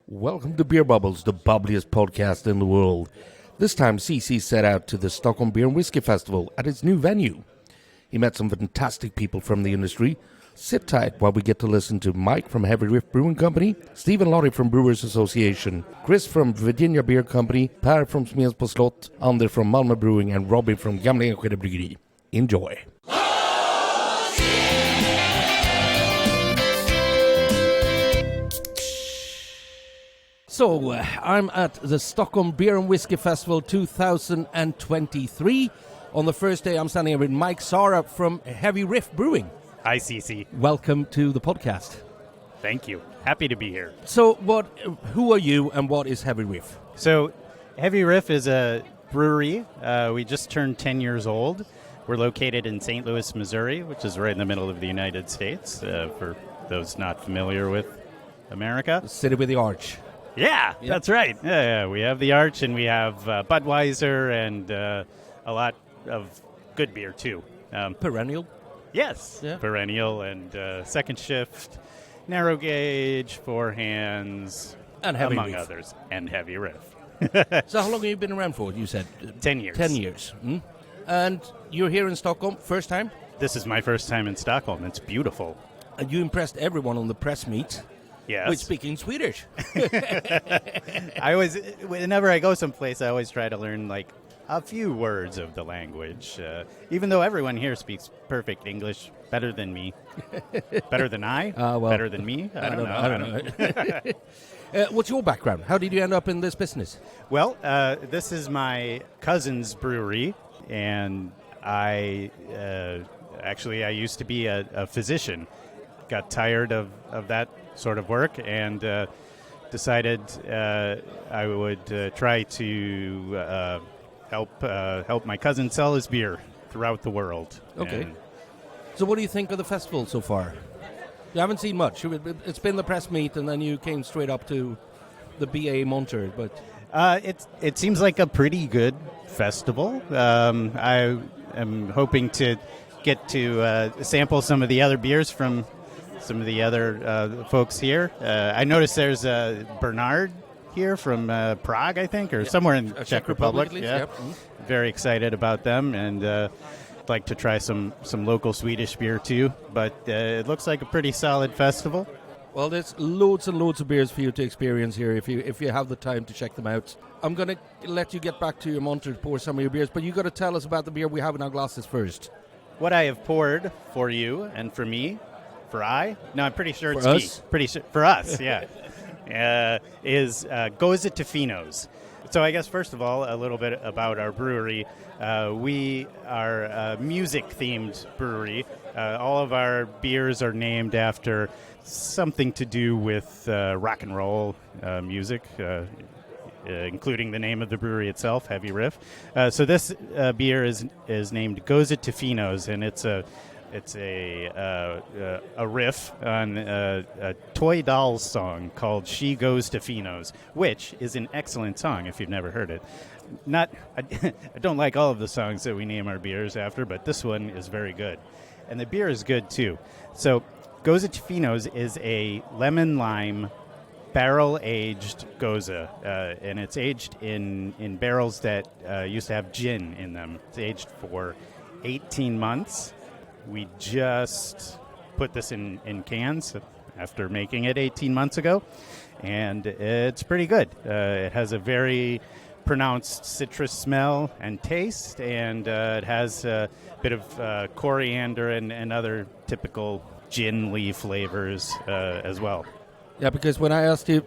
Welcome to Beer Bubbles, the bubbliest podcast in the world. This time, CC set out to the Stockholm Beer and Whisky Festival at its new venue. He met some fantastic people from the industry. Sit tight while we get to listen to Mike from Heavy Riff Brewing Company, Steve and Lottie from Brewers Association, Chris from Virginia Beer Company, Per from Smeds på Slott, Ander from Malmö Brewing, and Robin from Gamla Enskede Bryggeri. Enjoy! So, I'm at the Stockholm Beer and Whisky Festival 2023. On the first day, I'm standing here with Mike Sara from Heavy Riff Brewing. Hi, CC. Welcome to the podcast. Thank you. Happy to be here. So, who are you and what is Heavy Riff? So, Heavy Riff is a brewery. We just turned 10 years old. We're located in St. Louis, Missouri, which is right in the middle of the United States, for those not familiar with America. The city with the arch. Yeah, that's right. Yeah, we have the Arch, and we have Budweiser, and a lot of good beer, too. Perennial? Yes, yeah. Perennial, and Second Shift, Narrow Gauge, Four Hands, and Heavy among Riff. others, and Heavy Riff. So how long have you been around for, you said? 10 years. 10 years. Mm? And you're here in Stockholm, first time? This is my first time in Stockholm. It's beautiful. And you impressed everyone on the press meet. Yes. With speaking Swedish. Whenever I go someplace, I always try to learn like a few words of the language. Even though everyone here speaks perfect English, better than me, better than I, better than me. I don't know. What's your background? How did you end up in this business? Well, this is my cousin's brewery, and I used to be a physician. Got tired of that sort of work and decided I would try to help my cousin sell his beer throughout the world. Okay. And so what do you think of the festival so far? You haven't seen much. It's been the press meet, and then you came straight up to the BA Monter. But it seems like a pretty good festival. I am hoping to get to sample some of the other beers from some of the other folks here. I noticed there's Bernard here from Prague, I think, or somewhere in Czech Republic. Yeah. Yep. Mm-hmm. Very excited about them, and like to try some local Swedish beer too. But it looks like a pretty solid festival. Well, there's loads and loads of beers for you to experience here if you have the time to check them out. I'm going to let you get back to your Monter to pour some of your beers, but you got to tell us about the beer we have in our glasses first. What I have poured for you and for me. I'm pretty sure it's us? me. Pretty sure for us, yeah. Is Goza Tofino's. So I guess first of all, a little bit about our brewery. We are a music-themed brewery. All of our beers are named after something to do with rock and roll music, including the name of the brewery itself, Heavy Riff. So this beer is named Goza Tofino's, and it's a riff on a Toy Dolls song called She Goes to Fino's, which is an excellent song if you've never heard it. I don't like all of the songs that we name our beers after, but this one is very good. And the beer is good too. So Goza to Fino's is a lemon lime barrel-aged Goza, and it's aged in barrels that used to have gin in them. It's aged for 18 months. We just put this in cans after making it 18 months ago, and it's pretty good. It has a very pronounced citrus smell and taste, and it has a bit of coriander and other typical gin-y flavors as well. Yeah, because when I asked you,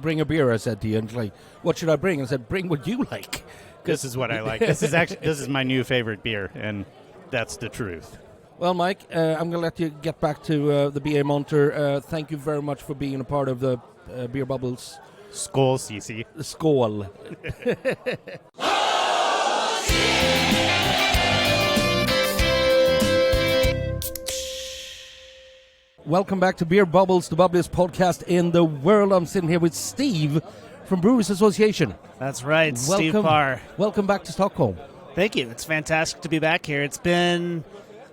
bring a beer, I said to you, and like, what should I bring? I said, bring what you like. This is what I like. This is my new favorite beer, and that's the truth. Well, Mike, I'm going to let you get back to the BA Monter. Thank you very much for being a part of the Beer Bubbles. Skål, CC. Skål. Welcome back to Beer Bubbles, the bubbliest podcast in the world. I'm sitting here with Steve from Brewers Association. That's right, Steve Parr. Welcome back to Stockholm. Thank you. It's fantastic to be back here. It's been,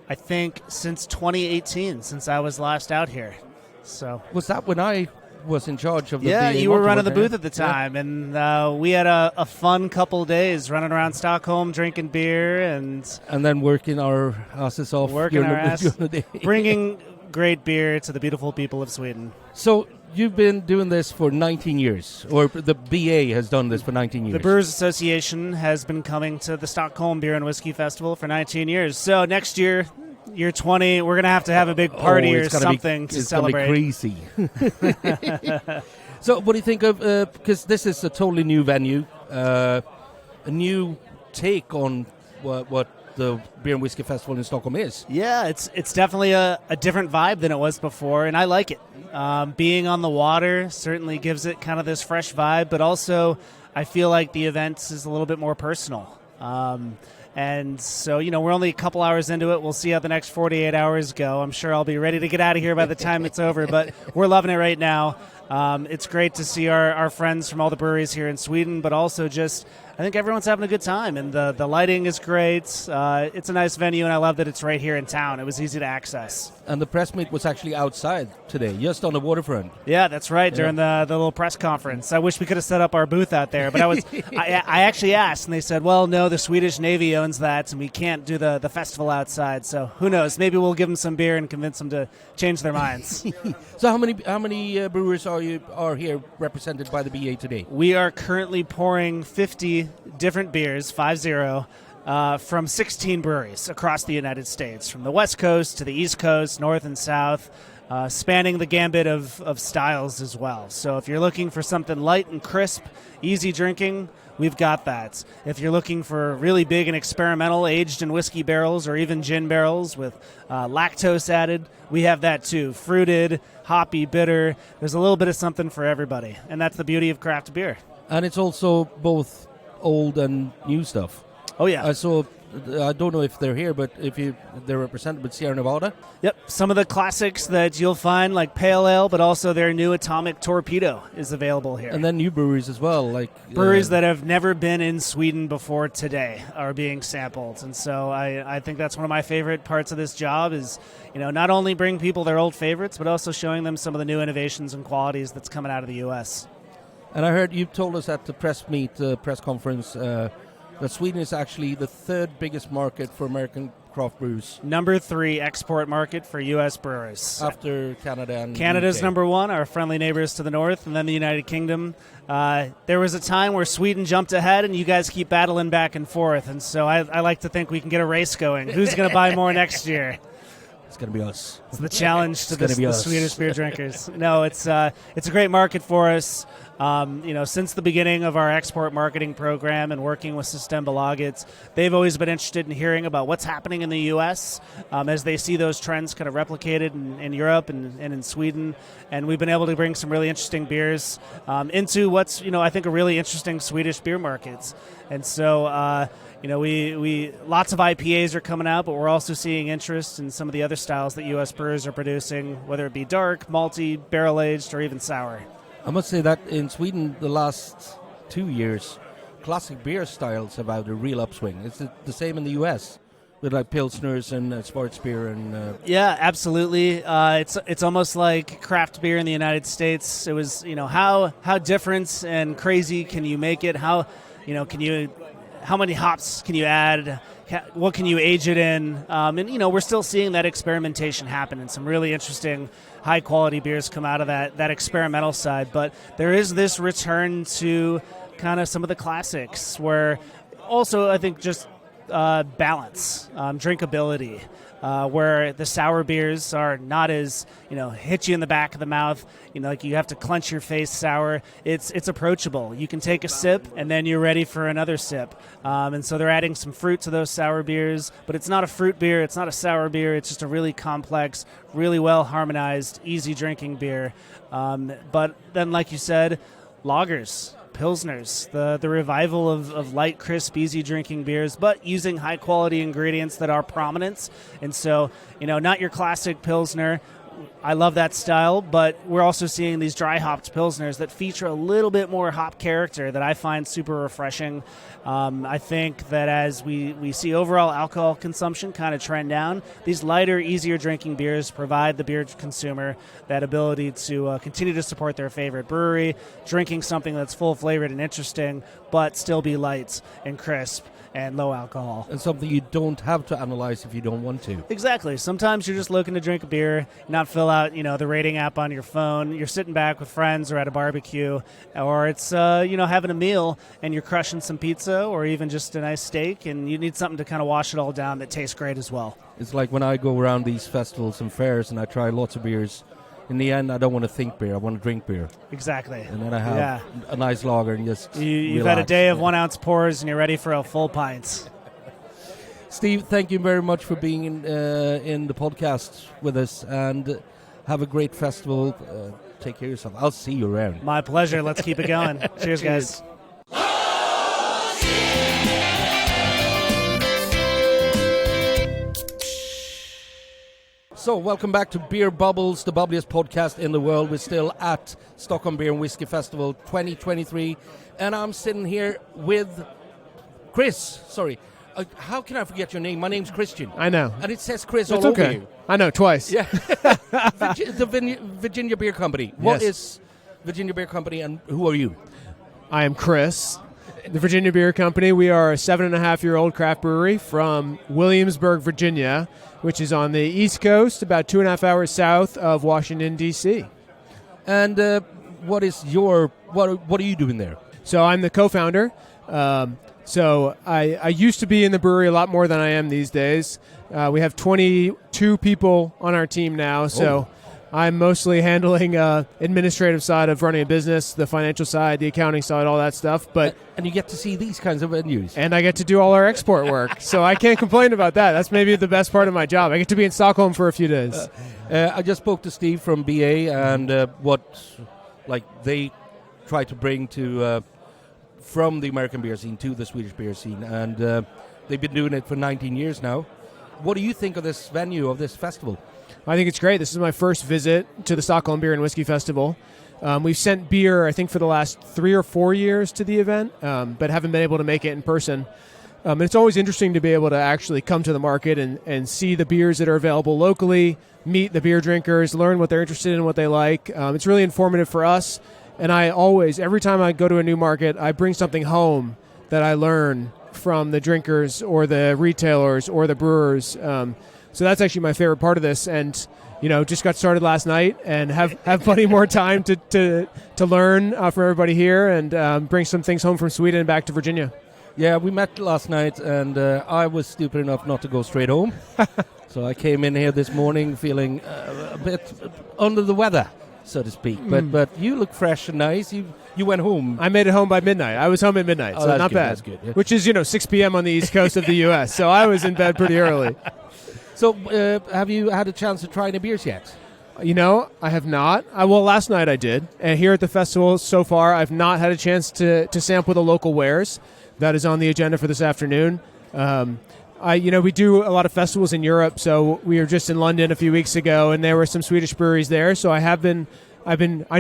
I think, since 2018, since I was last out here. So was that when I was in charge of the Yeah, BA you were running the Multi-World, booth at the time, and we had a fun couple days running around Stockholm, drinking beer, and then working our asses off working during our the, ass, during the day. bringing great beer to the beautiful people of Sweden. So you've been doing this for 19 years, or the BA has done this for 19 years. The Brewers Association has been coming to the Stockholm Beer and Whiskey Festival for 19 years. So next year, year 20, we're going to have a big party or something to celebrate. It's going to be crazy. So what do you think of, because this is a totally new venue, a new take on what the Beer and Whiskey Festival in Stockholm is? Yeah, it's definitely a different vibe than it was before, and I like it. Being on the water certainly gives it kind of this fresh vibe, but also I feel like the event is a little bit more personal. And so, we're only a couple hours into it. We'll see how the next 48 hours go. I'm sure I'll be ready to get out of here by the time it's over, but we're loving it right now. It's great to see our friends from all the breweries here in Sweden, but also just I think everyone's having a good time, and the lighting is great. It's a nice venue, and I love that it's right here in town. It was easy to access. And the press meet was actually outside today, just on the waterfront. Yeah, that's right, during the little press conference. I wish we could have set up our booth out there, but I actually asked, and they said, well, no, the Swedish Navy owns that, and we can't do the festival outside. So who knows? Maybe we'll give them some beer and convince them to change their minds. So how many brewers are here represented by the BA today? We are currently pouring 50 different beers, 50, from 16 breweries across the United States, from the West Coast to the East Coast, North and South, spanning the gambit of styles as well. So if you're looking for something light and crisp, easy drinking, we've got that. If you're looking for really big and experimental, aged in whiskey barrels or even gin barrels with lactose added, we have that too. Fruited, hoppy, bitter. There's a little bit of something for everybody, and that's the beauty of craft beer. And it's also both old and new stuff. Oh, yeah. So I don't know if they're here, but they're represented with Sierra Nevada. Yep. Some of the classics that you'll find, like Pale Ale, but also their new Atomic Torpedo is available here. And then new breweries as well. Like breweries that have never been in Sweden before today are being sampled. And so I think that's one of my favorite parts of this job is, not only bring people their old favorites, but also showing them some of the new innovations and qualities that's coming out of the U.S. And I heard you told us at the press conference, that Sweden is actually the third biggest market for American craft brews. Number 3 export market for U.S. brewers. After Canada and Canada's UK. number 1, our friendly neighbors to the north, and then the United Kingdom. There was a time where Sweden jumped ahead, and you guys keep battling back and forth. And so I like to think we can get a race going. Who's going to buy more next year? It's going to be us. It's the challenge to the us. Swedish beer drinkers. No, it's a great market for us. Since the beginning of our export marketing program and working with Systembolaget, they've always been interested in hearing about what's happening in the U.S. As they see those trends kind of replicated in Europe and in Sweden. And we've been able to bring some really interesting beers into what's, I think, a really interesting Swedish beer market. And so, we lots of IPAs are coming out, but we're also seeing interest in some of the other styles that U.S. brewers are producing, whether it be dark, malty, barrel-aged, or even sour. I must say that in Sweden, the last 2 years, classic beer styles have had a real upswing. Is it the same in the U.S. with like Pilsners and Schwarzbier and? Yeah, absolutely. It's almost like craft beer in the United States. It was, how different and crazy can you make it? How many hops can you add? What can you age it in? And we're still seeing that experimentation happen, and some really interesting high-quality beers come out of that experimental side. But there is this return to kind of some of the classics, where also I think just balance, drinkability, where the sour beers are not as, hit you in the back of the mouth, like you have to clench your face sour. It's approachable. You can take a sip and then you're ready for another sip. And so they're adding some fruit to those sour beers, but it's not a fruit beer, it's not a sour beer, it's just a really complex, really well harmonized, easy drinking beer. But then, like you said, lagers, Pilsners, the revival of light, crisp, easy drinking beers, but using high quality ingredients that are prominent. And so, not your classic Pilsner, I love that style, but we're also seeing these dry hopped Pilsners that feature a little bit more hop character that I find super refreshing. I think that as we see overall alcohol consumption kind of trend down, these lighter, easier drinking beers provide the beer consumer that ability to continue to support their favorite brewery, drinking something that's full-flavored and interesting, but still be light and crisp and low alcohol. And something you don't have to analyze if you don't want to. Exactly. Sometimes you're just looking to drink a beer, not fill out, the rating app on your phone. You're sitting back with friends or at a barbecue, or it's, having a meal and you're crushing some pizza or even just a nice steak, and you need something to kind of wash it all down that tastes great as well. It's like when I go around these festivals and fairs and I try lots of beers, in the end, I don't want to think beer. I want to drink beer. Exactly. And then I have a nice lager and just You've had a day of 1 ounce pours and you're ready for a full pint. Steve, thank you very much for being in the podcast with us, and have a great festival. Take care of yourself. I'll see you around. My pleasure. Let's keep it going. Cheers, guys. So, welcome back to Beer Bubbles, the bubbliest podcast in the world. We're still at Stockholm Beer and Whisky Festival 2023, and I'm sitting here with Chris. Sorry, how can I forget your name? My name's Christian. I know. And it says Chris It's all okay. over you. I know, twice. Yeah. The Virginia Beer Company. What is Virginia Beer Company, and who are you? I am Chris. The Virginia Beer Company, we are a 7.5-year-old craft brewery from Williamsburg, Virginia, which is on the East Coast, about 2.5 hours south of Washington, D.C. And what are you doing there? So I'm the co-founder. So I used to be in the brewery a lot more than I am these days. We have 22 people on our team now, so I'm mostly handling administrative side of running a business, the financial side, the accounting side, all that stuff. But and you get to see these kinds of venues. And I get to do all our export work, so I can't complain about that. That's maybe the best part of my job. I get to be in Stockholm for a few days. I just spoke to Steve from BA, and what they try to bring to from the American beer scene to the Swedish beer scene, and they've been doing it for 19 years now. What do you think of this venue, of this festival? I think it's great. This is my first visit to the Stockholm Beer and Whisky Festival. We've sent beer, I think, for the last 3 or 4 years to the event, but haven't been able to make it in person. And it's always interesting to be able to actually come to the market and see the beers that are available locally, meet the beer drinkers, learn what they're interested in, what they like. It's really informative for us. And I always, every time I go to a new market, I bring something home that I learn from the drinkers or the retailers or the brewers. So that's actually my favorite part of this, and just got started last night, and have plenty more time to learn from everybody here, and bring some things home from Sweden and back to Virginia. Yeah, we met last night, and I was stupid enough not to go straight home, so I came in here this morning feeling a bit under the weather, so to speak. But you look fresh and nice. You went home. I made it home by midnight. I was home at midnight, so not good, bad. That's good. Yeah. Which is 6 p.m. on the East Coast of the U.S. So I was in bed pretty early. So, have you had a chance to try any beers yet? I have not. Well, last night I did. And here at the festival so far, I've not had a chance to sample the local wares. That is on the agenda for this afternoon. We do a lot of festivals in Europe, so we were just in London a few weeks ago, and there were some Swedish breweries there. So I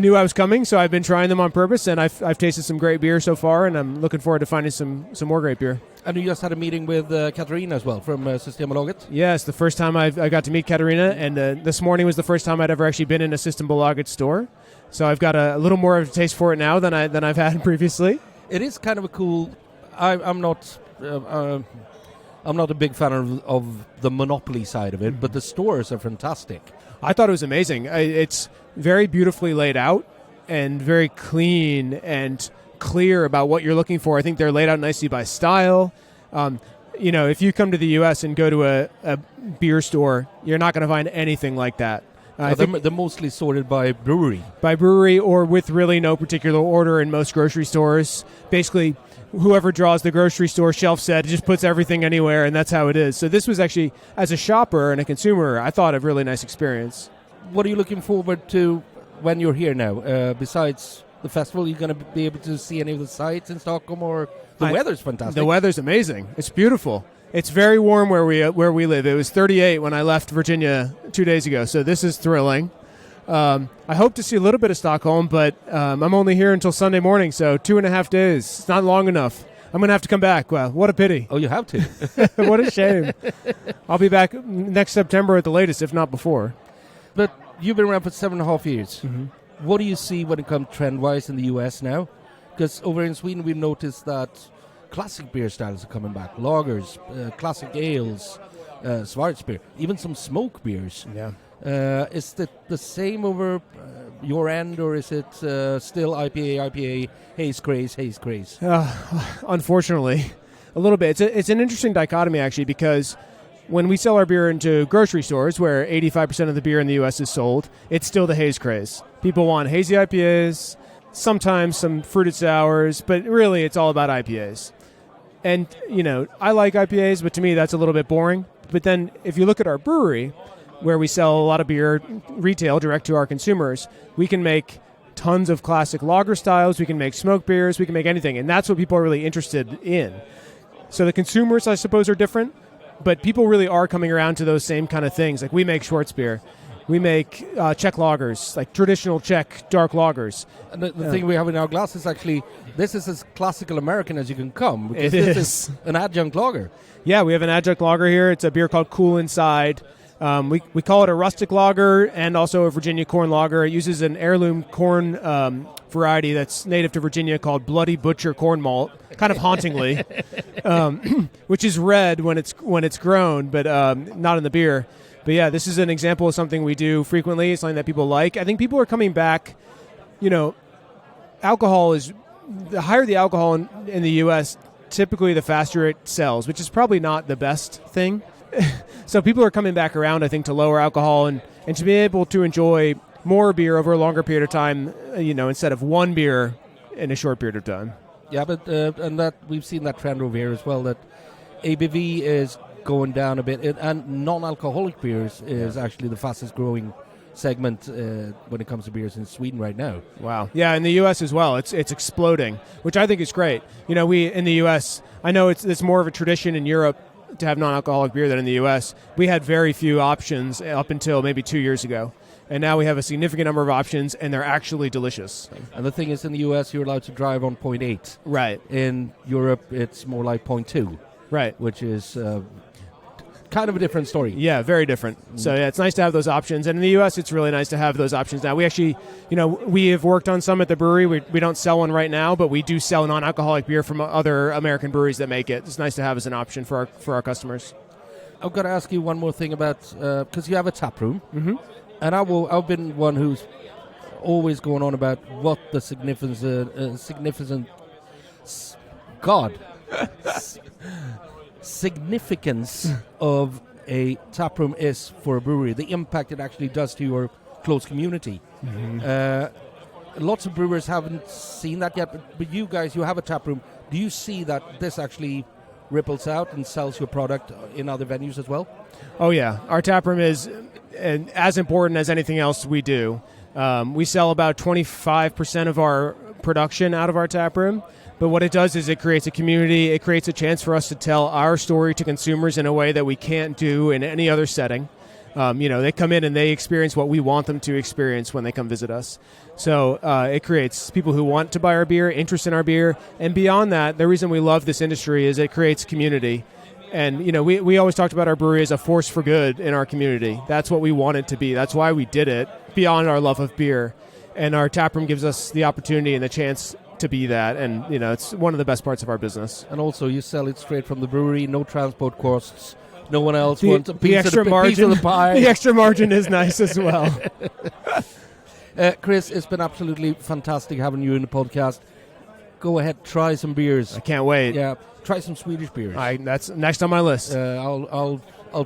knew I was coming, so I've been trying them on purpose, and I've tasted some great beer so far, and I'm looking forward to finding some more great beer. And you just had a meeting with Katarina as well from Systembolaget? Yes, the first time I got to meet Katarina, and this morning was the first time I'd ever actually been in a Systembolaget store. So I've got a little more of a taste for it now than I've had previously. It is kind of a cool. I'm not a big fan of the monopoly side of it, but the stores are fantastic. I thought it was amazing. It's very beautifully laid out and very clean and clear about what you're looking for. I think they're laid out nicely by style. If you come to the U.S. and go to a beer store, you're not going to find anything like that. They're mostly sorted by brewery. By brewery, or with really no particular order in most grocery stores. Basically, whoever draws the grocery store shelf set just puts everything anywhere, and that's how it is. So this was actually, as a shopper and a consumer, I thought a really nice experience. What are you looking forward to when you're here now? Besides the festival, are you going to be able to see any of the sites in Stockholm, or the weather's fantastic? The weather's amazing. It's beautiful. It's very warm where we live. It was 38 when I left Virginia 2 days ago, so this is thrilling. I hope to see a little bit of Stockholm, but I'm only here until Sunday morning, so 2.5 days. It's not long enough. I'm going to have to come back. Wow, what a pity. Oh, you have to. What a shame. I'll be back next September at the latest, if not before. But you've been around for 7.5 years. Mm-hmm. What do you see when it comes trend-wise in the US now? Because over in Sweden, we've noticed that classic beer styles are coming back. Lagers, classic ales, Schwarzbier, even some smoke beers. Yeah. Is it the same over your end, or is it still IPA, haze craze? Unfortunately, a little bit. It's an interesting dichotomy, actually, because when we sell our beer into grocery stores, where 85% of the beer in the U.S. is sold, it's still the haze craze. People want hazy IPAs, sometimes some fruited sours, but really it's all about IPAs. And, I like IPAs, but to me that's a little bit boring. But then if you look at our brewery, where we sell a lot of beer retail direct to our consumers, we can make tons of classic lager styles, we can make smoke beers, we can make anything, and that's what people are really interested in. So the consumers, I suppose, are different, but people really are coming around to those same kind of things. Like we make Schwarzbier, we make Czech lagers, like traditional Czech dark lagers. And the thing we have in our glass is actually, this is as classical American as you can come. Because It this is an adjunct lager. Yeah, we have an adjunct lager here. It's a beer called Cool Inside. We call it a rustic lager and also a Virginia corn lager. It uses an heirloom corn variety that's native to Virginia called Bloody Butcher corn malt, kind of hauntingly, which is red when it's grown, but not in the beer. But yeah, this is an example of something we do frequently. It's something that people like. I think people are coming back. Alcohol is, the higher the alcohol in the U.S., typically the faster it sells, which is probably not the best thing. So people are coming back around, I think, to lower alcohol and to be able to enjoy more beer over a longer period of time, instead of one beer in a short period of time. Yeah, but and that we've seen that trend over here as well, that ABV is going down a bit, and non-alcoholic beers is actually the fastest growing segment when it comes to beers in Sweden right now. Wow. Yeah, in the U.S. as well. It's exploding, which I think is great. We in the U.S., I know it's more of a tradition in Europe to have non-alcoholic beer than in the U.S. We had very few options up until maybe 2 years ago. And now we have a significant number of options, and they're actually delicious. And the thing is, in the U.S., you're allowed to drive on 0.8. Right. In Europe, it's more like 0.2. Right. Which is kind of a different story. Yeah, very different. So yeah, it's nice to have those options. And in the U.S., it's really nice to have those options now. We actually, we have worked on some at the brewery. We don't sell one right now, but we do sell non-alcoholic beer from other American breweries that make it. It's nice to have as an option for our customers. I've got to ask you one more thing about, because you have a tap room. Mm-hmm. And I've been one who's always going on about what the significance of a tap room is for a brewery, the impact it actually does to your close community. Mm-hmm. Lots of brewers haven't seen that yet, but you guys, you have a tap room. Do you see that this actually ripples out and sells your product in other venues as well? Oh yeah, our tap room is as important as anything else we do. We sell about 25% of our production out of our tap room. But what it does is it creates a community. It creates a chance for us to tell our story to consumers in a way that we can't do in any other setting. They come in and they experience what we want them to experience when they come visit us. So it creates people who want to buy our beer, interest in our beer. And beyond that, the reason we love this industry is it creates community. And, we always talked about our brewery as a force for good in our community. That's what we want it to be. That's why we did it, beyond our love of beer. And our tap room gives us the opportunity and the chance to be that, and it's one of the best parts of our business. And also, you sell it straight from the brewery, no transport costs. No one else wants a piece extra of the margin. Piece of the pie. The extra margin is nice as well. Chris, it's been absolutely fantastic having you in the podcast. Go ahead, try some beers. I can't wait. Yeah, try some Swedish beers. That's next on my list. I'll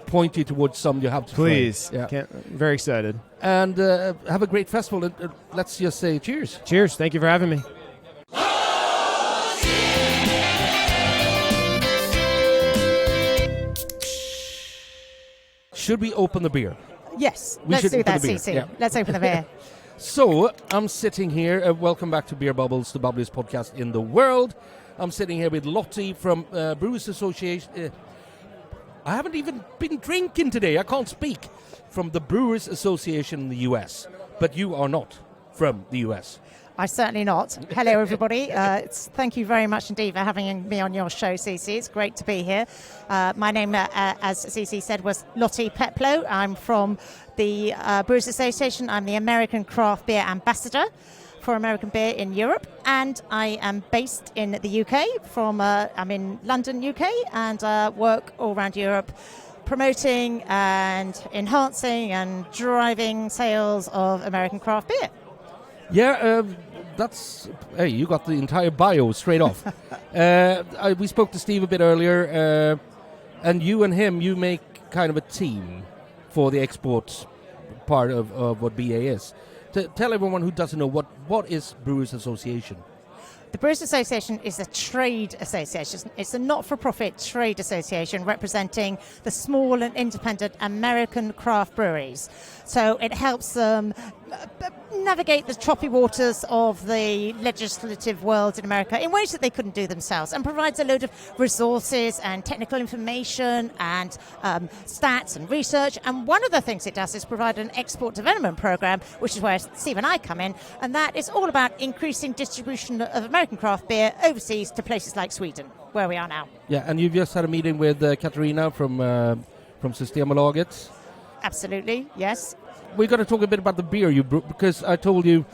point you towards some you have to Please. try. Yeah. Very excited. And have a great festival. Let's just say cheers. Cheers. Thank you for having me. Should we open the beer? Yes, We let's should do open that, the beer. CC. Yeah. Let's open the beer. So, I'm sitting here. Welcome back to Beer Bubbles, the bubbliest podcast in the world. I'm sitting here with Lottie from Brewers Association. I haven't even been drinking today. I can't speak. From the Brewers Association in the U.S., but you are not from the U.S. I'm certainly not. Hello, everybody. Thank you very much indeed for having me on your show, CC. It's great to be here. My name, as CC said, was Lottie Peplow. I'm from the Brewers Association. I'm the American Craft Beer Ambassador for American beer in Europe, and I am based in the UK. I'm in London, UK, and work all around Europe, promoting and enhancing and driving sales of American craft beer. Yeah, hey, you got the entire bio straight off. We spoke to Steve a bit earlier, and you and him, you make kind of a team for the export part of what BA is. Tell everyone who doesn't know, what is Brewers Association? The Brewers Association is a trade association. It's a not-for-profit trade association representing the small and independent American craft breweries. So it helps them navigate the choppy waters of the legislative world in America in ways that they couldn't do themselves, and provides a load of resources and technical information and stats and research. And one of the things it does is provide an export development program, which is where Steve and I come in, and that is all about increasing distribution of American craft beer overseas to places like Sweden, where we are now. Yeah, and you've just had a meeting with Katarina from Systembolaget. Absolutely, yes. We're going to talk a bit about the beer you brew, because I told you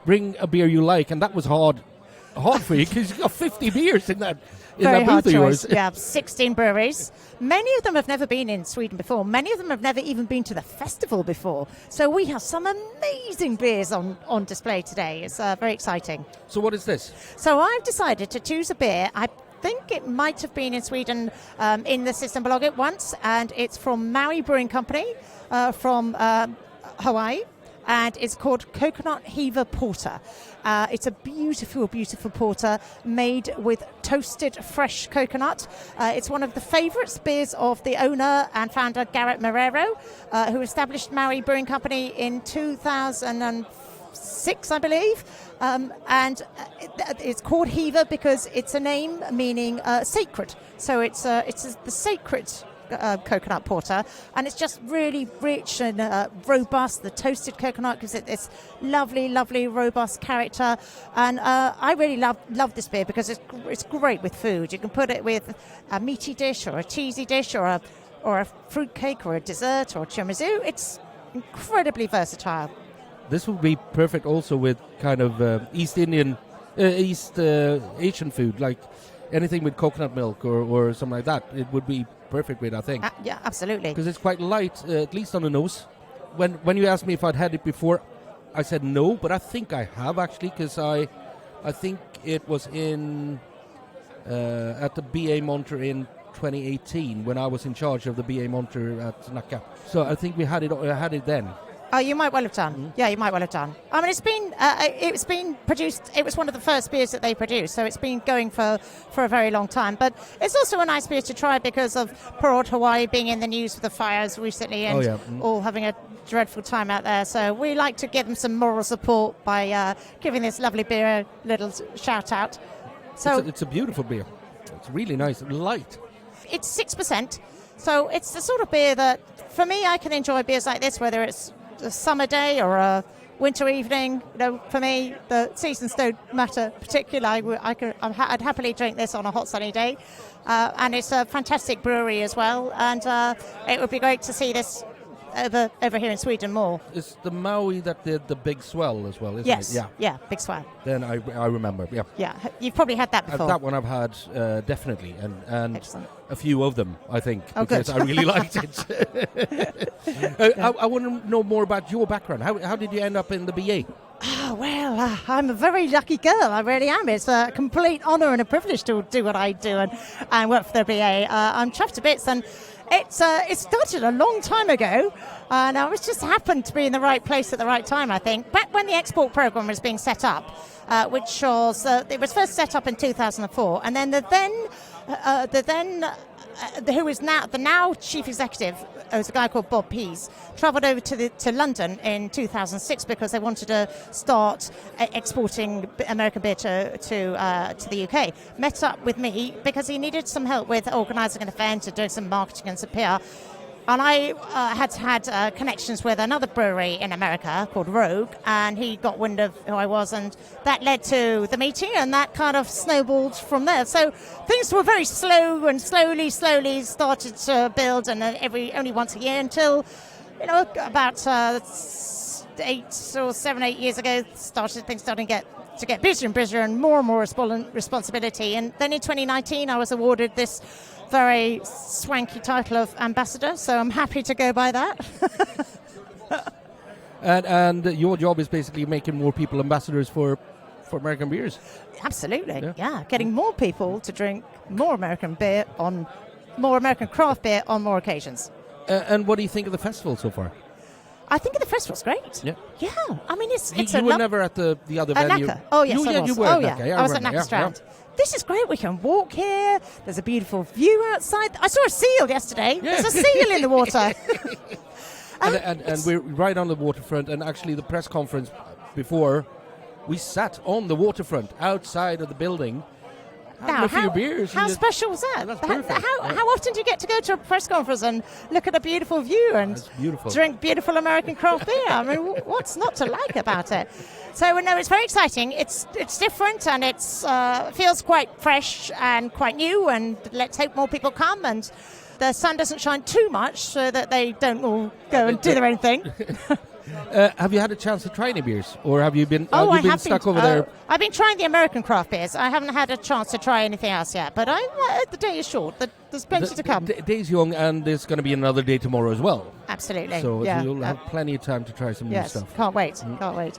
bring a beer you like, and that was hard for you because you got 50 beers in that Very hard booth of choice. yours. Yeah, 16 breweries. Many of them have never been in Sweden before. Many of them have never even been to the festival before. So we have some amazing beers on display today. It's very exciting. So what is this? So I've decided to choose a beer. I think it might have been in Sweden in the Systembolaget once, and it's from Maui Brewing Company from Hawaii, and it's called Coconut Heaver Porter. It's a beautiful, beautiful porter made with toasted fresh coconut. It's one of the favourites beers of the owner and founder Garrett Marrero, who established Maui Brewing Company in 2006, I believe. It's called Heaver because it's a name meaning sacred. So it's the sacred coconut porter, and it's just really rich and robust. The toasted coconut gives it this lovely, lovely, robust character, and I really love this beer because it's great with food. You can put it with a meaty dish or a cheesy dish or a fruit cake or a dessert or a tiramisu. It's incredibly versatile. This would be perfect also with kind of East Asian food, like anything with coconut milk or something like that. It would be perfect with, I think. Yeah, absolutely. Because it's quite light, at least on the nose. When you asked me if I'd had it before, I said no, but I think I have actually, because I think it was in at the BA Monter in 2018 when I was in charge of the BA Monter at Nacka. So I think I had it then. Oh, you might well have done. Mm-hmm. Yeah, you might well have done. I mean, it's been produced. It was one of the first beers that they produced, so it's been going for a very long time. But it's also a nice beer to try because of poor old Hawaii being in the news with the fires recently and all having a dreadful time out there. So we like to give them some moral support by giving this lovely beer a little shout out. So it's a beautiful beer. It's really nice and light. It's 6%, so it's the sort of beer that, for me, I can enjoy beers like this, whether it's a summer day or a winter evening. For me, the seasons don't matter particularly. I'd happily drink this on a hot sunny day, and it's a fantastic brewery as well. And it would be great to see this over here in Sweden more. It's the Maui that did the Big Swell as well, isn't yes. it? Yeah, Big Swell. Then I remember. Yeah. Yeah, you've probably had that before. That one I've had definitely, and Excellent. a few of them, I think, Oh, because good. I really liked it. I want to know more about your background. How did you end up in the BA? Oh, well, I'm a very lucky girl. I really am. It's a complete honour and a privilege to do what I do and work for the BA. I'm chuffed to bits, and it started a long time ago, and I was just happened to be in the right place at the right time, I think. Back when the export programme was being set up, which was it was first set up in 2004, and then who is now the chief executive was a guy called Bob Pease, travelled over to London in 2006 because they wanted to start exporting American beer to the UK. Met up with me because he needed some help with organising an event and doing some marketing and some PR. And I had connections with another brewery in America called Rogue, and he got wind of who I was, and that led to the meeting, and that kind of snowballed from there. So things were very slow and slowly started to build, and only once a year until, about 8 years ago, things started to get busier and busier and more responsibility. And then in 2019, I was awarded this very swanky title of ambassador, so I'm happy to go by that. and your job is basically making more people ambassadors for American beers. Absolutely, yeah. Getting more people to drink more American craft beer on more occasions. And what do you think of the festival so far? I think the festival's great. Yeah. Yeah. I mean, it's you were never at the other venue. Nacka. Oh yes, I was. You were at Nacka. I was at Nacka Strand. Yeah. This is great. We can walk here. There's a beautiful view outside. I saw a seal yesterday. Yeah. There's a seal in the water. and we're right on the waterfront. And actually, the press conference before, we sat on the waterfront outside of the building. Now, a few beers. How special was that? That's perfect. How often do you get to go to a press conference and look at a beautiful view and drink beautiful American craft beer? I mean, what's not to like about it? So, no, it's very exciting. It's different, and it feels quite fresh and quite new, and let's hope more people come and the sun doesn't shine too much so that they don't all go and do their own thing. Have you had a chance to try any beers, or have you been? I have been stuck over there? I've been trying the American craft beers. I haven't had a chance to try anything else yet. But the day is short. There's plenty to come. The day's young, and there's going to be another day tomorrow as well. Absolutely. So you'll have plenty of time to try some new stuff. Can't wait. Can't wait.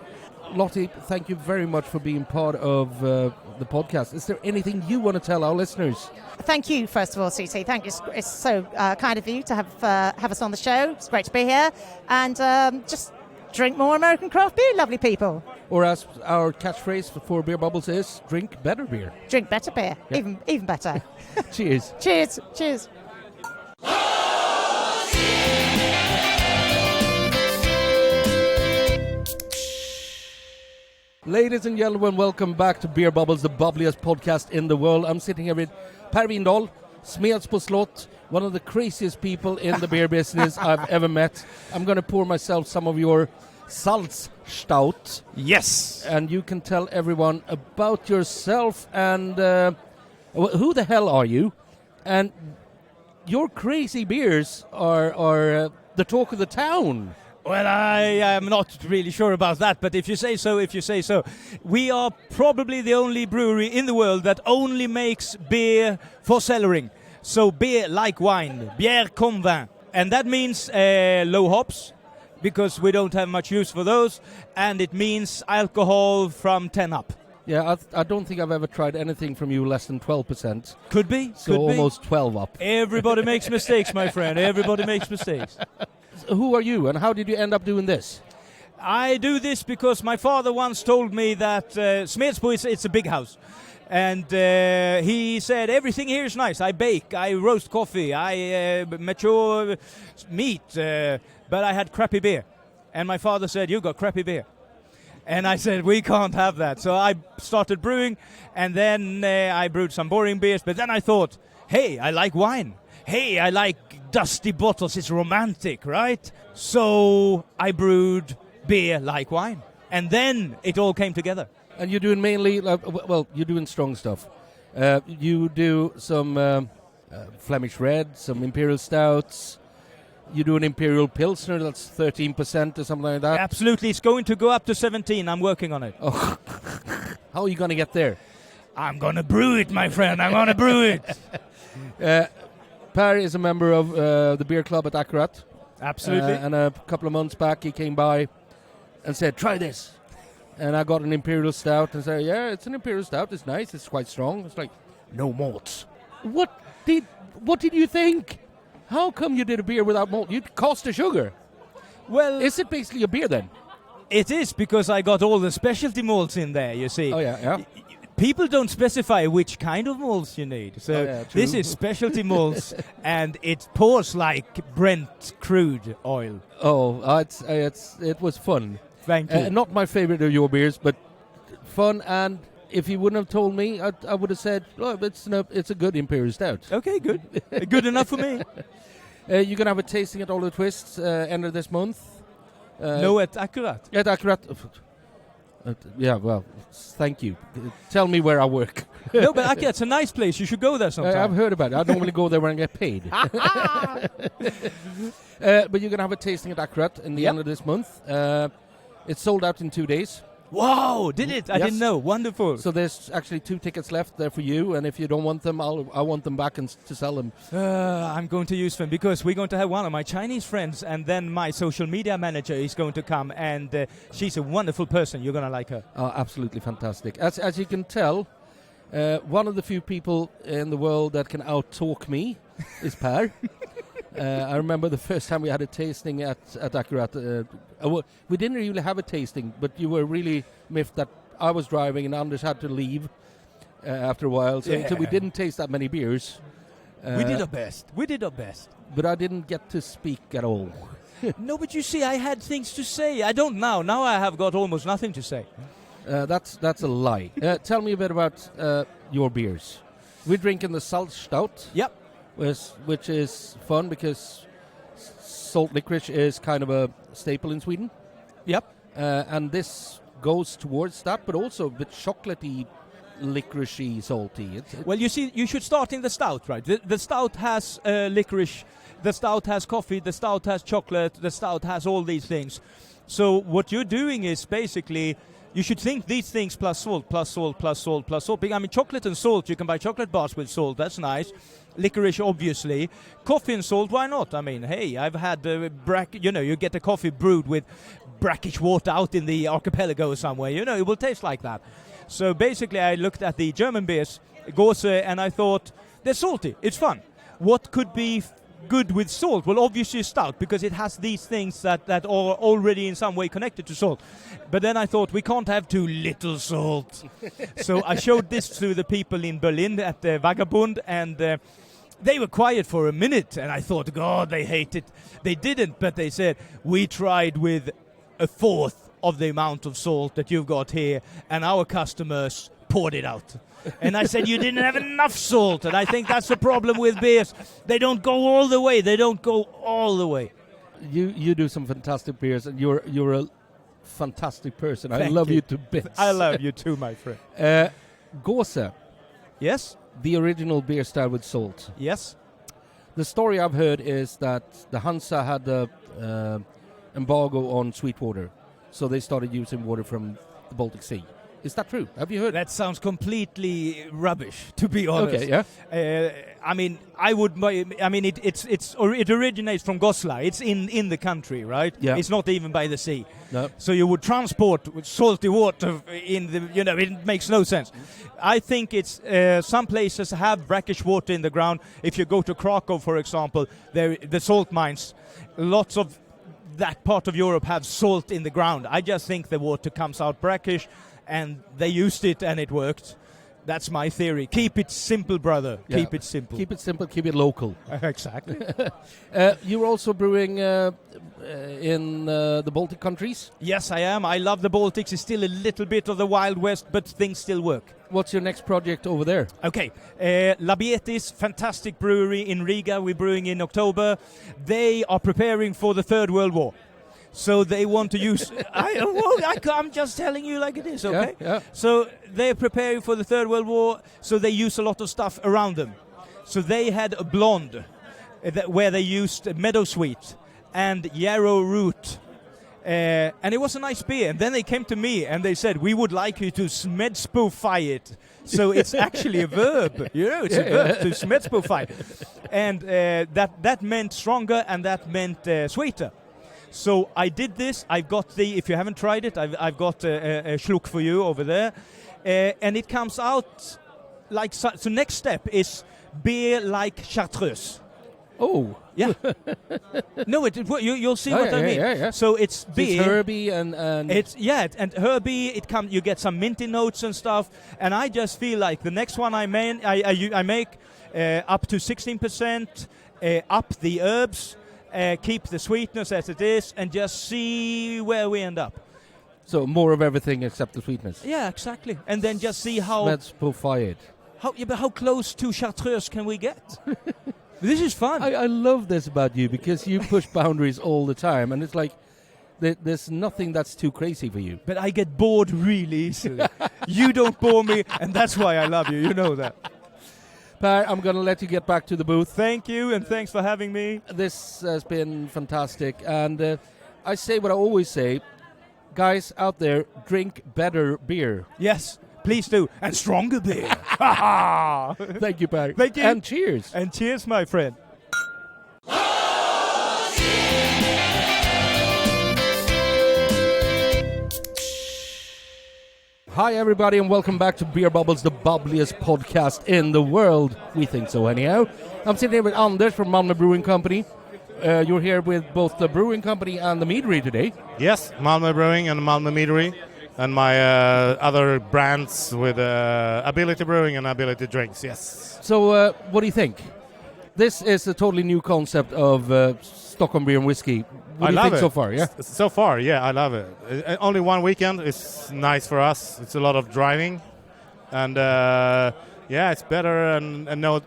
Lottie, thank you very much for being part of the podcast. Is there anything you want to tell our listeners? Thank you, first of all, CC. Thank you. It's so kind of you to have us on the show. It's great to be here. And just drink more American craft beer, lovely people. Or as our catchphrase for Beer Bubbles is, drink better beer. Drink better beer. Yep. Even better. Cheers. Cheers. Cheers. Ladies and gentlemen, welcome back to Beer Bubbles, the bubbliest podcast in the world. I'm sitting here with Per Windahl, Smeds på Slott, one of the craziest people in the beer business I've ever met. I'm going to pour myself some of your Salzstout. Yes. And you can tell everyone about yourself and who the hell are you? And your crazy beers are the talk of the town. Well, I am not really sure about that, but if you say so. We are probably the only brewery in the world that only makes beer for cellaring. So beer like wine, bière comme vin. And that means low hops, because we don't have much use for those, and it means alcohol from 10 up. Yeah, I don't think I've ever tried anything from you less than 12%. Could be. So almost 12 up. Everybody makes mistakes, my friend. Everybody makes mistakes. Who are you, and how did you end up doing this? I do this because my father once told me that Smeds på, it's a big house. And he said, everything here is nice. I bake, I roast coffee, I mature meat, but I had crappy beer. And my father said, you got crappy beer. And I said, we can't have that. So I started brewing, and then I brewed some boring beers. But then I thought, hey, I like wine. Hey, I like dusty bottles. It's romantic, right? So I brewed beer like wine. And then it all came together. And you're doing mainly, you're doing strong stuff. You do some Flemish Red, some Imperial Stouts. You do an Imperial Pilsner that's 13% or something like that. Absolutely. It's going to go up to 17. I'm working on it. Oh. How are you going to get there? I'm going to brew it, my friend. I'm going to brew it. Per is a member of the beer club at Akkurat. Absolutely. And a couple of months back, he came by and said, try this. And I got an Imperial Stout and said, yeah, it's an Imperial Stout. It's nice. It's quite strong. It's like, no malts. What did you think? How come you did a beer without malt? You cost the sugar. Well, is it basically a beer then? It is, because I got all the specialty malts in there, you see. Oh, yeah. People don't specify which kind of malts you need. So this true. is specialty malts, and it pours like Brent crude oil. It was fun. Thank you. Not my favorite of your beers, but fun. And if you wouldn't have told me, I would have said, "Oh, it's a good Imperial Stout." Okay, good. Good enough for me. You're gonna have a tasting at All the Twists end of this month. No, at Akkurat. At Akkurat. Well, thank you. Tell me where I work. No, but Akkurat's a nice place. You should go there sometime. I've heard about it. I normally go there when I get paid. But you're going to have a tasting at Akkurat in the end of this month. It's sold out in 2 days. Wow, did it? I didn't know. Wonderful. So there's actually 2 tickets left there for you, and if you don't want them, I want them back to sell them. I'm going to use them because we're going to have one of my Chinese friends, and then my social media manager is going to come, and she's a wonderful person. You're going to like her. Absolutely fantastic. As you can tell, one of the few people in the world that can out-talk me is Per. I remember the first time we had a tasting at Akkurat. We didn't really have a tasting, but you were really miffed that I was driving and Anders had to leave after a while. So we didn't taste that many beers. We did our best. But I didn't get to speak at all. No, but you see, I had things to say. I don't now. Now I have got almost nothing to say. That's a lie. Tell me a bit about your beers. We're drinking the Salt Stout. Yep. Which is fun because salt licorice is kind of a staple in Sweden. Yep. And this goes towards that, but also a bit chocolatey, licoricey, salty. Well, you see, you should start in the stout, right? The stout has licorice, the stout has coffee, the stout has chocolate, the stout has all these things. So what you're doing is basically, you should think these things plus salt, plus salt, plus salt, plus salt. I mean, chocolate and salt, you can buy chocolate bars with salt, that's nice. Licorice, obviously. Coffee and salt, why not? I mean, hey, I've had you get a coffee brewed with brackish water out in the archipelago somewhere. It will taste like that. So basically, I looked at the German beers, Gose, and I thought, they're salty. It's fun. What could be good with salt? Well, obviously stout, because it has these things that are already in some way connected to salt. But then I thought, we can't have too little salt. So I showed this to the people in Berlin at the Vagabund, and they were quiet for a minute, and I thought, God, they hate it. They didn't, but they said, we tried with a fourth of the amount of salt that you've got here, and our customers poured it out. And I said, you didn't have enough salt. And I think that's the problem with beers. They don't go all the way. You do some fantastic beers, and you're a fantastic person. I Thank love you. you to bits. I love you too, my friend. Gose, Yes? the original beer style with salt. Yes? The story I've heard is that the Hansa had the embargo on sweet water, so they started using water from the Baltic Sea. Is that true? Have you heard? That sounds completely rubbish, to be honest. Okay, yeah. It originates from Goslar. It's in the country, right? Yeah. It's not even by the sea. No. So you would transport with salty water it makes no sense. I think it's some places have brackish water in the ground. If you go to Krakow, for example, the salt mines, lots of that part of Europe have salt in the ground. I just think the water comes out brackish, and they used it and it worked. That's my theory. Keep it simple, brother. Yeah. Keep it simple. Keep it simple, keep it local. Exactly. You're also brewing in the Baltic countries. Yes, I am. I love the Baltics. It's still a little bit of the Wild West, but things still work. What's your next project over there? Okay. Labietis, fantastic brewery in Riga. We're brewing in October. They are preparing for the Third World War. So they want to use... I'm just telling you like it is, okay? Yeah. So they're preparing for the Third World War, so they use a lot of stuff around them. So they had a blonde where they used meadowsweet and yarrow root. And it was a nice beer. And then they came to me and they said, we would like you to smedspofy it. So it's actually a verb. It's a verb to smedspofy. And that meant stronger, and that meant sweeter. So I did this. I've got if you haven't tried it, I've got a schluck for you over there. And it comes out like so. So next step is beer like Chartreuse. Oh, Yeah. No, you'll see what I mean. Yeah. So it's beer. It's herby and It's and herby. You get some minty notes and stuff. And I just feel like the next one I make up to 16%, up the herbs, keep the sweetness as it is, and just see where we end up. so more of everything except the sweetness. Yeah, exactly. And then just see how Let's profile it. how close to Chartreuse can we get? This is fun. I love this about you because you push boundaries all the time, and it's like there's nothing that's too crazy for you. But I get bored really easily. You don't bore me, and that's why I love you. You know that. Per, I'm going to let you get back to the booth. Thank you, and thanks for having me. This has been fantastic, and I say what I always say. Guys out there, drink better beer. Yes, please do. And stronger beer. Thank you, Per. Thank you. And cheers. And cheers, my friend. Hi, everybody, and welcome back to Beer Bubbles, the bubbliest podcast in the world. We think so, anyhow. I'm sitting here with Anders from Malmö Brewing Company. You're here with both the brewing company and the meadery today. Yes, Malmö Brewing and Malmö Meadery, and my other brands with Ability Brewing and Ability Drinks, yes. So, what do you think? This is a totally new concept of Stockholm beer and whiskey. What do you think so far, yeah? So far, yeah, I love it. Only one weekend is nice for us. It's a lot of driving, and yeah, it's better and no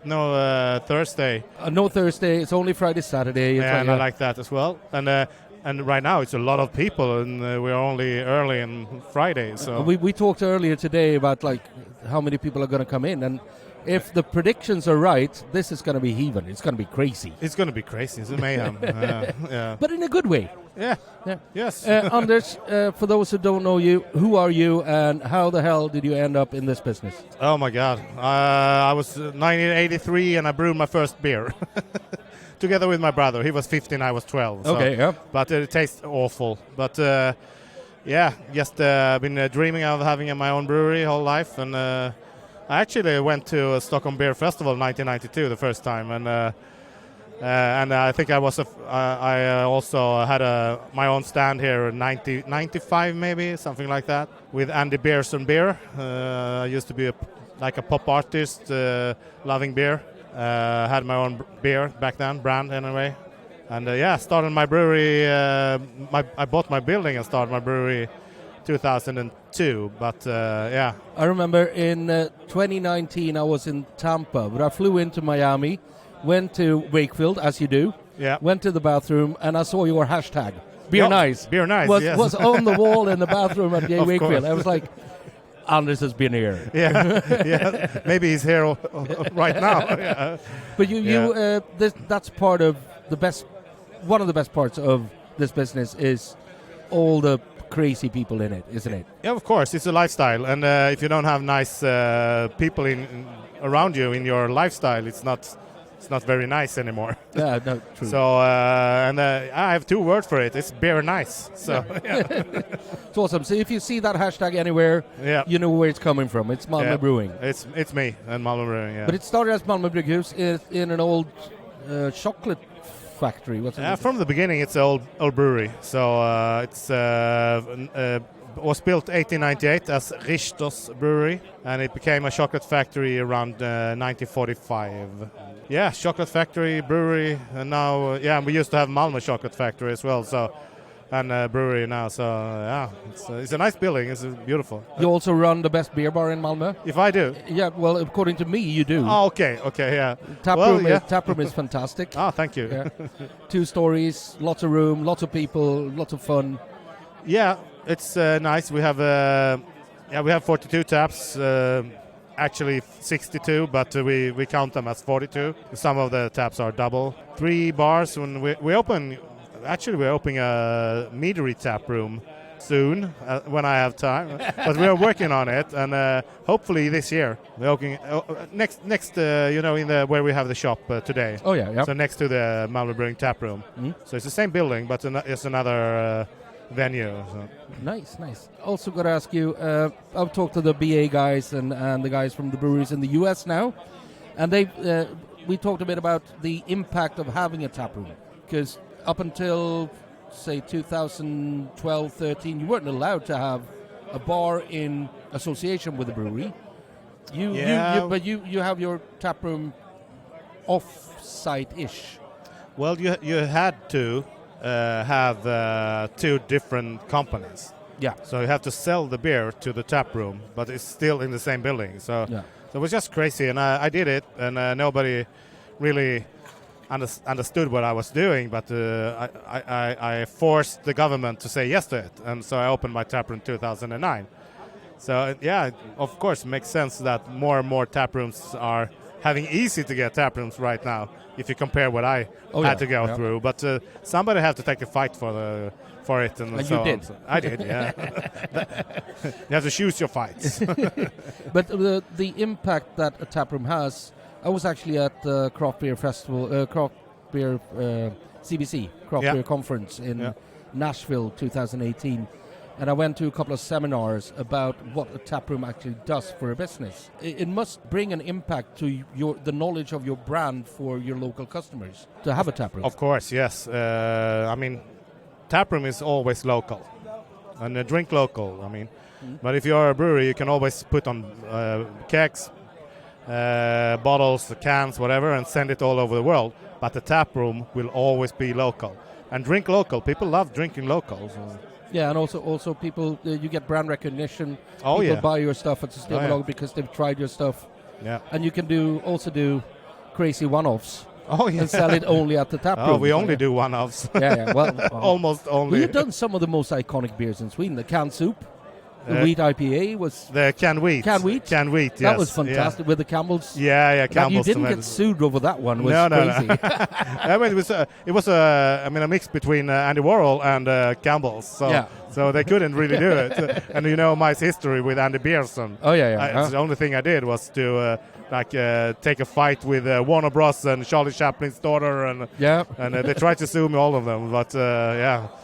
Thursday. No Thursday, it's only Friday, Saturday. Yeah, and I like that as well. And right now it's a lot of people, and we're only early on Friday. So we talked earlier today about like how many people are going to come in, and if the predictions are right, this is going to be heaving. It's going to be crazy. It's going to be crazy. It's a mayhem. Yeah. But in a good way. Yeah. Yeah. Yes. Anders, for those who don't know you, who are you and how the hell did you end up in this business? Oh my God. I was 1983 and I brewed my first beer. Together with my brother. He was 15, I was 12. So. Okay, yeah. But it tastes awful. But yeah, just been dreaming of having my own brewery whole life. And I actually went to a Stockholm Beer Festival in 1992 the first time. And I think I also had my own stand here in 95 maybe, something like that, with Andy Beerson Beer. I used to be like a pop artist, loving beer. Had my own beer back then, brand anyway. And yeah, started my brewery, I bought my building and started my brewery 2002, but yeah. I remember in 2019 I was in Tampa, but I flew into Miami, went to Wakefield, as you do, went to the bathroom, and I saw your hashtag, Beer Nice. Beer Nice, was, yes. was on the wall in the bathroom at Of Wakefield. course. I was like, Anders has been here. Yeah. Maybe he's here right now. Yeah. But that's part of the best, one of the best parts of this business is all the crazy people in it, isn't it? Yeah, of course, it's a lifestyle, and if you don't have nice people around you in your lifestyle, it's not very nice anymore. Yeah, no, true. So and I have two words for it. It's beer nice. So yeah. It's awesome. So if you see that hashtag anywhere, you know where it's coming from. It's Malmö Brewing. It's me and Malmö Brewing. Yeah. But it started as Malmö Brygghus in an old chocolate factory. What's it? From the beginning, it's an old brewery. So it's was built 1898 as Richter's Brewery, and it became a chocolate factory around 1945. Yeah, chocolate factory, brewery, and now we used to have Malmö Chocolate Factory as well. So and brewery now. So yeah, it's a nice building. It's beautiful. You also run the best beer bar in Malmö. If I do? Yeah. Well, according to me, you do. Oh, okay, yeah. Taproom is fantastic. Oh, thank you. Yeah. 2 stories, lots of room, lots of people, lots of fun. Yeah, it's nice. We have 42 taps. Actually 62, but we count them as 42. Some of the taps are double. 3 bars. When we open, actually we're opening a meadery tap room soon when I have time. But we are working on it, and hopefully this year we're opening next in where we have the shop today. Oh yeah. So next to the Malmö Brewing tap room. Mm. So it's the same building, but it's another venue. So. Nice. Also got to ask you, I've talked to the BA guys and the guys from the breweries in the US now, and they we talked a bit about the impact of having a tap room, because up until, say, 2012-13, you weren't allowed to have a bar in association with a brewery. But you have your tap room off-site-ish. Well, you had to have two different companies. Yeah. So you have to sell the beer to the tap room, but it's still in the same building. So, Yeah. so it was just crazy, and I did it, and nobody really understood what I was doing. But I forced the government to say yes to it, and so I opened my tap room in 2009. So yeah, of course, it makes sense that more and more tap rooms are having easy to get tap rooms right now. If you compare what I had to go through, but somebody had to take the fight for it, and so you did. on. So I did, yeah. You have to choose your fights. But the impact that a tap room has, I was actually at the Craft Beer Festival, Craft Beer CBC, Craft Beer Conference in Nashville 2018. And I went to a couple of seminars about what a tap room actually does for a business. It must bring an impact to the knowledge of your brand for your local customers to have a tap room. Of course, yes. I mean, tap room is always local, and drink local. I mean, but if you're a brewery, you can always put on kegs, bottles, cans, whatever, and send it all over the world. But the tap room will always be local, and drink local. People love drinking local. So. Yeah, and also people, you get brand recognition. Oh, people yeah. buy your stuff at Systembolaget because they've tried your stuff. Yeah. And you can also do crazy one-offs. Oh, yeah. And sell it only at the tap room. Oh, we only do one-offs. Yeah. Well, almost only. Well, you've done some of the most iconic beers in Sweden. The canned soup, the wheat IPA was... The canned wheat. Canned wheat? Canned wheat, yes. That was fantastic with the Campbell's. Yeah, Campbell's. You didn't get sued over that one. Was crazy. No. I mean, it was a mix between Andy Warhol and Campbell's. So they couldn't really do it. And you know my history with Andy Beerson. Oh, yeah. The only thing I did was to take a fight with Warner Bros. And Charlie Chaplin's daughter. And they tried to sue me, all of them. But,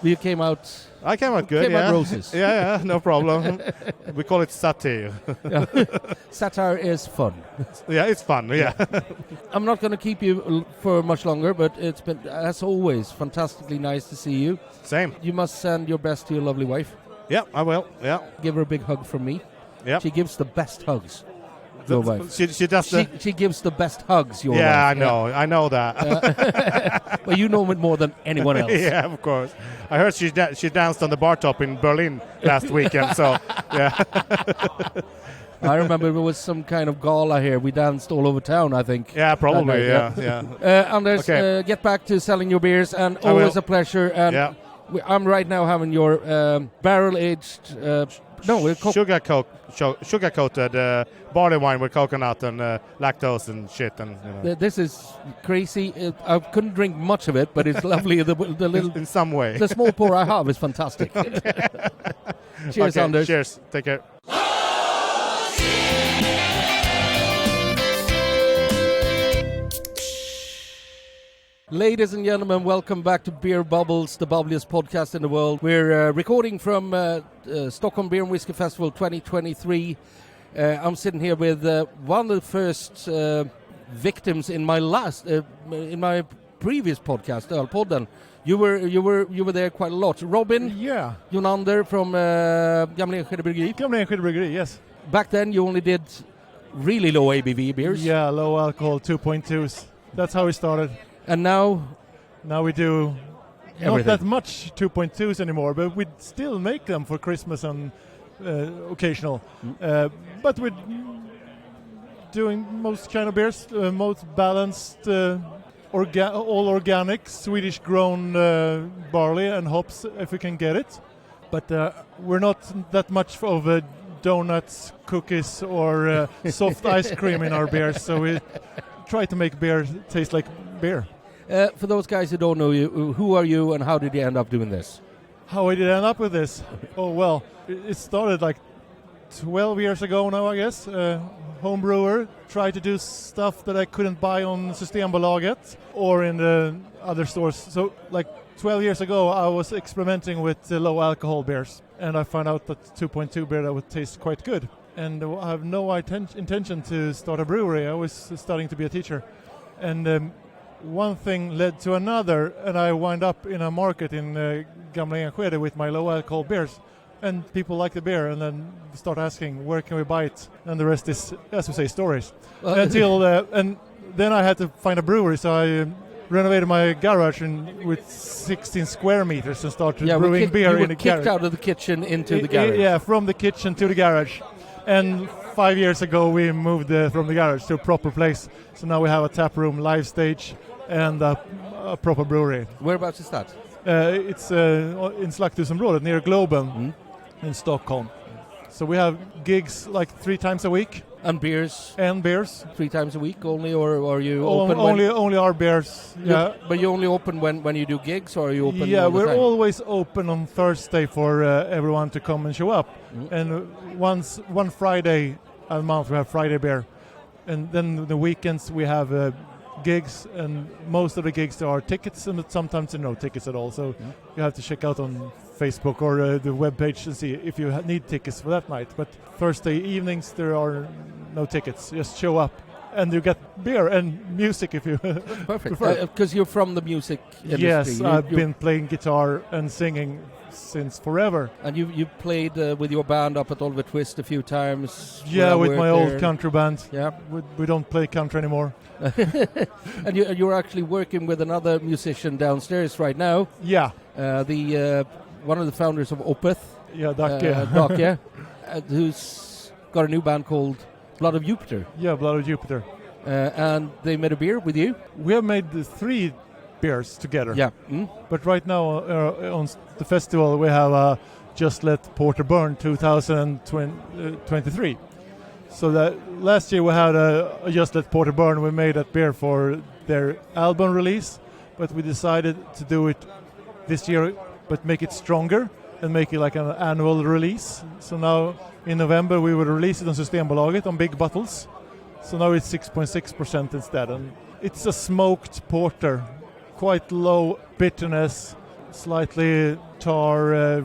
You came out... I came out good, out roses. Yeah, no problem. We call it satire. Satire is fun. Yeah, it's fun, yeah. I'm not going to keep you for much longer, but it's been, as always, fantastically nice to see you. Same. You must send your best to your lovely wife. Yeah, I will, yeah. Give her a big hug from me. Yeah. She gives the best hugs. Your wife. She does she gives the best hugs, your wife. Yeah, I know that. Well, you know it more than anyone else. Yeah, of course. I heard she danced on the bar top in Berlin last weekend, so, yeah. I remember there was some kind of gala here. We danced all over town, I think. Yeah, probably, yeah. Anders, get back to selling your beers, and always a pleasure. And I'm right now having your barrel-aged... sugar-coated barley wine with coconut and lactose and shit. And this is crazy. I couldn't drink much of it, but it's lovely. The little in some way. The small pour I have is fantastic. Cheers, Anders. Cheers. Take care. Ladies and gentlemen, welcome back to Beer Bubbles, the bubbliest podcast in the world. We're recording from Stockholm Beer and Whisky Festival 2023. I'm sitting here with one of the first victims in my previous podcast, Ölpodden. You were there quite a lot. Robin, Jonander from Gamla Enskede Bryggeri. Gamla Enskede Bryggeri, yes. Back then, you only did really low ABV beers. Yeah, low alcohol 2.2s. That's how we started. And now we do everything. Not that much 2.2s anymore, but we still make them for Christmas and occasional. But we're doing most kind of beers, most balanced, all organic, Swedish-grown barley and hops, if we can get it. But we're not that much of donuts, cookies, or soft ice cream in our beers, so we try to make beer taste like beer. For those guys who don't know you, who are you and how did you end up doing this? How I did end up with this? Oh, well, it started like 12 years ago now, I guess. Home brewer, tried to do stuff that I couldn't buy on Systembolaget or in the other stores. So like 12 years ago, I was experimenting with low alcohol beers, and I found out that 2.2 beer that would taste quite good. And I have no intention to start a brewery. I was studying to be a teacher. And one thing led to another, and I wound up in a market in Gamla Enskede with my low alcohol beers. And people like the beer, and then start asking, where can we buy it? And the rest is, as we say, stories. And then I had to find a brewery, so I renovated my garage with 16 square meters and started brewing beer in the garage. Kicked out of the kitchen into the garage. Yeah, from the kitchen to the garage. And 5 years ago, we moved from the garage to a proper place. So now we have a tap room, live stage, and a proper brewery. Whereabouts is that? It's in Slakthusområdet near Globen in Stockholm. So we have gigs like 3 times a week. And beers? And beers. 3 times a week only, or are you open? Only our beers, yeah. But you only open when you do gigs, or are you open Yeah, all the we're time? always open on Thursday for everyone to come and show up. And one Friday a month we have Friday beer. And then the weekends we have gigs, and most of the gigs there are tickets, and sometimes there are no tickets at all. So you have to check out on Facebook or the webpage and see if you need tickets for that night. But Thursday evenings there are no tickets. Just show up, and you get beer and music if you Perfect. prefer. Because you're from the music industry. Yes, I've been playing guitar and singing since forever. And you played with your band up at Oliver Twist a few times. Yeah, with my old country band. Yeah, we don't play country anymore. And you're actually working with another musician downstairs right now. Yeah. The one of the founders of Opeth. Yeah, Dacke. Dacke, who's got a new band called Blood of Jupiter. Yeah, Blood of Jupiter. And they made a beer with you. We have made 3 beers together. Yeah. But right now on the festival we have Just Let Porter Burn 2023. So that last year we had a Just Let Porter Burn. We made that beer for their album release, but we decided to do it this year, but make it stronger and make it like an annual release. So now in November we will release it on Systembolaget on big bottles. So now it's 6.6% instead, and it's a smoked porter, quite low bitterness, slightly tar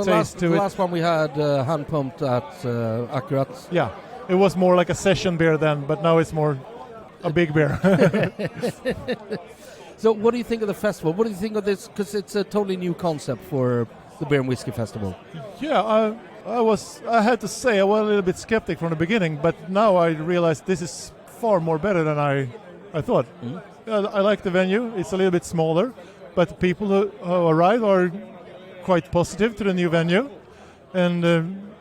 taste to it. The last one we had hand pumped at Akkurat. Yeah, it was more like a session beer then, but now it's more a big beer. So what do you think of the festival? What do you think of this? Because it's a totally new concept for the Beer and Whiskey Festival. Yeah, I had to say I was a little bit skeptic from the beginning, but now I realize this is far more better than I thought. I like the venue. It's a little bit smaller, but people who arrive are quite positive to the new venue. And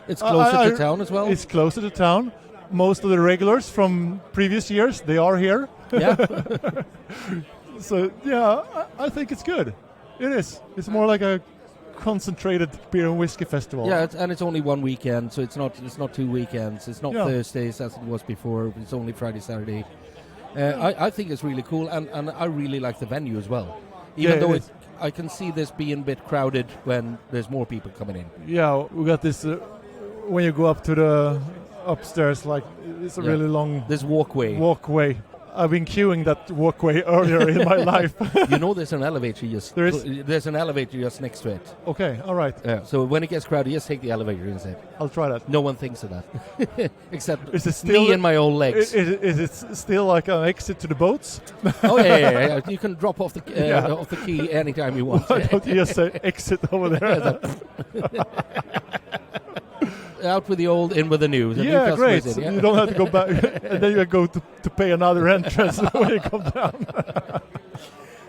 it's closer to town as well? It's closer to town. Most of the regulars from previous years, they are here. Yeah. So, yeah, I think it's good. It is. It's more like a concentrated beer and whiskey festival. Yeah, it's only one weekend, so it's not 2 weekends. It's not Thursdays as it was before. It's only Friday, Saturday. I think it's really cool, and I really like the venue as well. Even though I can see this being a bit crowded when there's more people coming in. Yeah, we got this, when you go up to the upstairs, like it's a really long... This walkway. I've been queuing that walkway earlier in my life. You know there's an elevator there's an elevator just next to it. Okay, all right. So when it gets crowded, just take the elevator instead. I'll try that. No one thinks of that. Except me and my old legs. Is it still like an exit to the boats? Oh, yeah. You can drop off the key anytime you want. Why don't you just say exit over there? Out with the old, in with the new. Yeah, great. So you don't have to go back, and then you go to pay another entrance when you come down.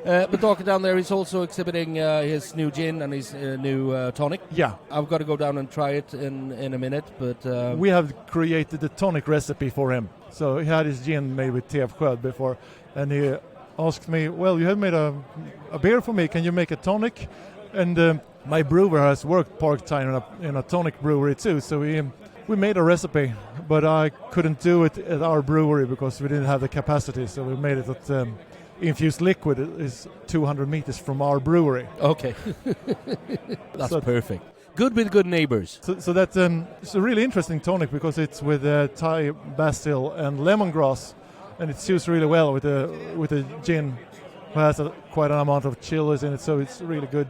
But Dacke down there is also exhibiting his new gin and his new tonic. Yeah. I've got to go down and try it in a minute. But we have created the tonic recipe for him. So he had his gin made with Tevsköld before, and he asked me, well, you have made a beer for me. Can you make a tonic? And my brewer has worked part-time in a tonic brewery too, so we made a recipe, but I couldn't do it at our brewery because we didn't have the capacity, so we made it at Infused Liquid. It is 200 meters from our brewery. Okay. That's perfect. Good with good neighbors. So that's it's a really interesting tonic because it's with Thai basil and lemongrass, and it suits really well with a gin has quite an amount of chilies in it, so it's really good.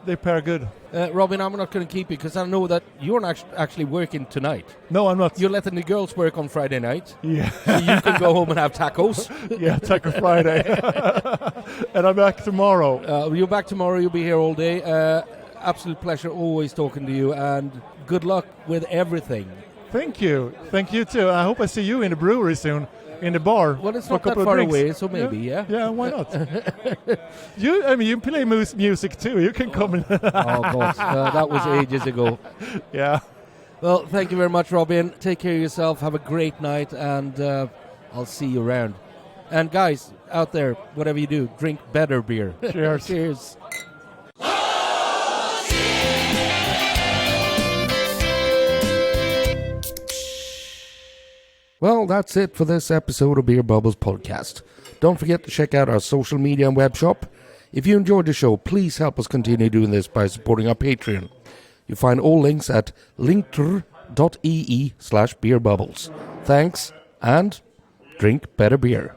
They pair good. Robin, I'm not going to keep you because I know that you're not actually working tonight. No, I'm not. You're letting the girls work on Friday night. Yeah. So you can go home and have tacos. Yeah, Taco Friday. And I'm back tomorrow. You're back tomorrow. You'll be here all day. Absolute pleasure always talking to you, and good luck with everything. Thank you. Thank you too. I hope I see you in the brewery soon, in the bar. Well, it's for not a couple that far of drinks. away, so maybe, yeah. Yeah, why not? You play music too. You can come in. Oh, God. That was ages ago. Yeah. Well, thank you very much, Robin. Take care of yourself. Have a great night, and I'll see you around. And guys, out there, whatever you do, drink better beer. Cheers. Cheers. Well, that's it for this episode of Beer Bubbles Podcast. Don't forget to check out our social media and web shop. If you enjoyed the show, please help us continue doing this by supporting our Patreon. You'll find all links at linktr.ee/beerbubbles. Thanks, and drink better beer.